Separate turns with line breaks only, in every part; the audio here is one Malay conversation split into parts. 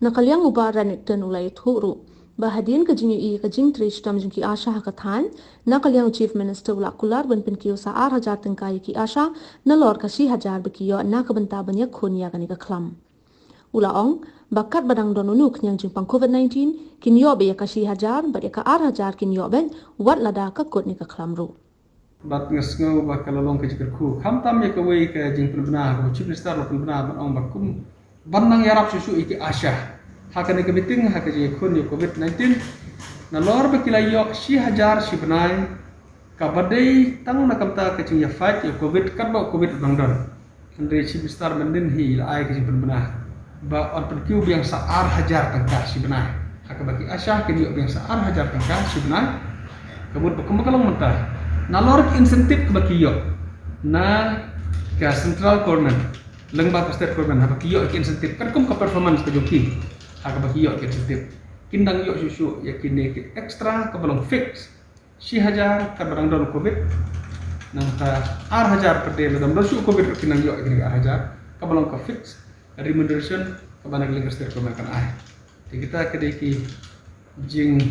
nakaliang ubaran iktan ulay thuru bahadian kajing i kajing trish tam jing ki asha hakathan nakaliang chief minister ula kular ban pin ki usa 8,000 tengkai ki asha nalor ka 10,000 bekiyo nakabenta banyak khonia kani ka khlam ula ong bakat badang donunu knyang jing pang covid-19 kin yo be ka 10,000 ba ka 8,000 kin yo ben wat lada ka kot ni ka khlam ru
bat ngesngo ba kalalong ke jikar khu kham tam ye kawai ke jing penbena ko chief minister lo penbena ban ong bakum banang yarap susu iki asha hakane ke meeting hakane khun ye covid-19 na lor ba kilayo 10,000 sibnai ka badai tang na kamta ke jing ya fight ye covid kan ba covid bangdon andre chief minister mendin hi la ai ke jing penbena ba on penkiu biang sa 8,000 tangka sibnai hakabaki asha ke yo biang sa 8,000 tangka sibnai kebut bakum mentah na lork insentif ke bakiyo na ke central government lengba ke state government ha bakiyo ke insentif kan kum ke performance ke joki ha ke bakiyo ke insentif kindang yo susu ya kini ke extra ke belum fix 10,000 ke barang don covid na ka 8,000 per day dalam dosu covid kindang yo kini 8,000 ke belum ke fix remuneration ke banang lengba state government kan ai jadi kita kedeki jing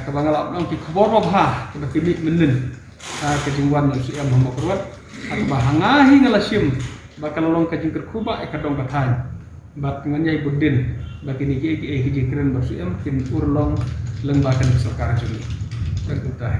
kabangalap nong ki khobor ba ke bakimi menen ke jingwan su em homo kurwat at bahangahi ngalasim bakalolong ke jingker kuba e kadong kathan bat nganyai budin bakini ki ki jingkren ba su em kin urlong lengbakan sarkar juni dan kutai